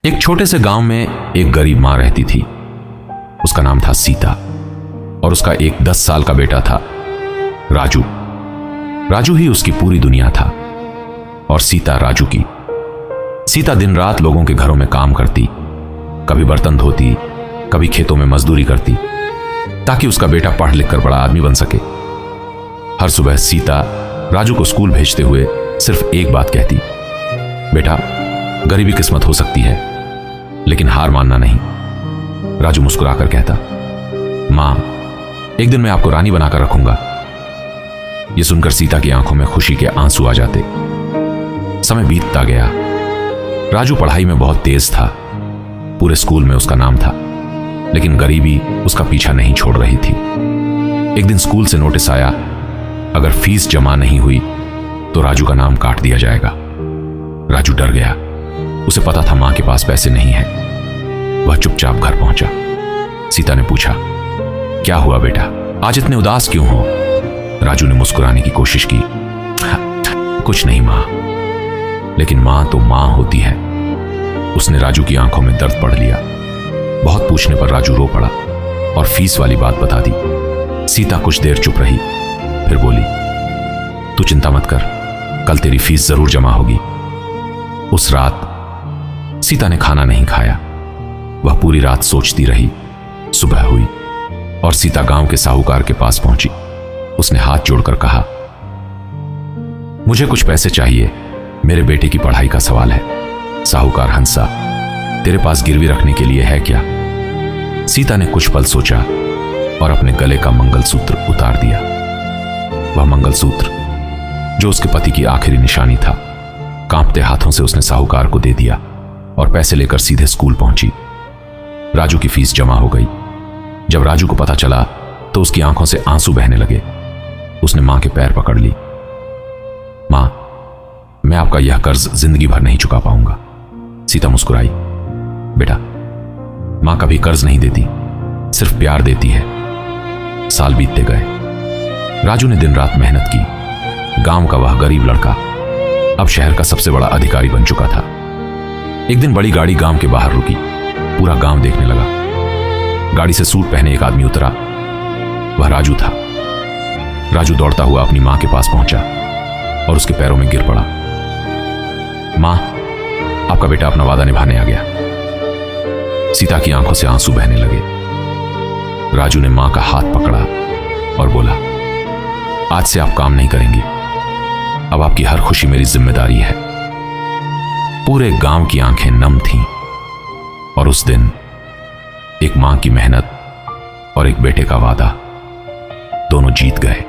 एक छोटे से गांव में एक गरीब मां रहती थी। उसका नाम था सीता और उसका एक 10 साल का बेटा था राजू। राजू ही उसकी पूरी दुनिया था और सीता राजू की। सीता दिन रात लोगों के घरों में काम करती, कभी बर्तन धोती, कभी खेतों में मजदूरी करती, ताकि उसका बेटा पढ़ लिख कर बड़ा आदमी बन सके। हर सुबह सीता राजू को स्कूल भेजते हुए सिर्फ एक बात कहती, बेटा गरीबी किस्मत हो सकती है लेकिन हार मानना नहीं। राजू मुस्कुराकर कहता, मां एक दिन मैं आपको रानी बनाकर रखूंगा। यह सुनकर सीता की आंखों में खुशी के आंसू आ जाते। समय बीतता गया। राजू पढ़ाई में बहुत तेज था, पूरे स्कूल में उसका नाम था, लेकिन गरीबी उसका पीछा नहीं छोड़ रही थी। एक दिन स्कूल से नोटिस आया, अगर फीस जमा नहीं हुई तो राजू का नाम काट दिया जाएगा। राजू डर गया। उसे पता था मां के पास पैसे नहीं है। वह चुपचाप घर पहुंचा। सीता ने पूछा, क्या हुआ बेटा, आज इतने उदास क्यों हो? राजू ने मुस्कुराने की कोशिश की, कुछ नहीं मां। लेकिन मां तो मां होती है। उसने राजू की आंखों में दर्द पढ़ लिया। बहुत पूछने पर राजू रो पड़ा और फीस वाली बात बता दी। सीता कुछ देर चुप रही, फिर बोली, तू चिंता मत कर, कल तेरी फीस जरूर जमा होगी। उस रात सीता ने खाना नहीं खाया। वह पूरी रात सोचती रही। सुबह हुई और सीता गांव के साहूकार के पास पहुंची। उसने हाथ जोड़कर कहा, मुझे कुछ पैसे चाहिए, मेरे बेटे की पढ़ाई का सवाल है। साहूकार हंसा, तेरे पास गिरवी रखने के लिए है क्या? सीता ने कुछ पल सोचा और अपने गले का मंगलसूत्र उतार दिया। वह मंगलसूत्र जो उसके पति की आखिरी निशानी था। कांपते हाथों से उसने साहूकार को दे दिया और पैसे लेकर सीधे स्कूल पहुंची। राजू की फीस जमा हो गई। जब राजू को पता चला तो उसकी आंखों से आंसू बहने लगे। उसने मां के पैर पकड़ ली। मां, मैं आपका यह कर्ज जिंदगी भर नहीं चुका पाऊंगा। सीता मुस्कुराई, बेटा मां कभी कर्ज नहीं देती, सिर्फ प्यार देती है। साल बीतते गए। राजू ने दिन रात मेहनत की। गांव का वह गरीब लड़का अब शहर का सबसे बड़ा अधिकारी बन चुका था। एक दिन बड़ी गाड़ी गांव के बाहर रुकी। पूरा गांव देखने लगा। गाड़ी से सूट पहने एक आदमी उतरा। वह राजू था। राजू दौड़ता हुआ अपनी मां के पास पहुंचा और उसके पैरों में गिर पड़ा। मां, आपका बेटा अपना वादा निभाने आ गया। सीता की आंखों से आंसू बहने लगे। राजू ने मां का हाथ पकड़ा और बोला, आज से आप काम नहीं करेंगी, अब आपकी हर खुशी मेरी जिम्मेदारी है। पूरे गांव की आंखें नम थीं और उस दिन एक मां की मेहनत और एक बेटे का वादा दोनों जीत गए।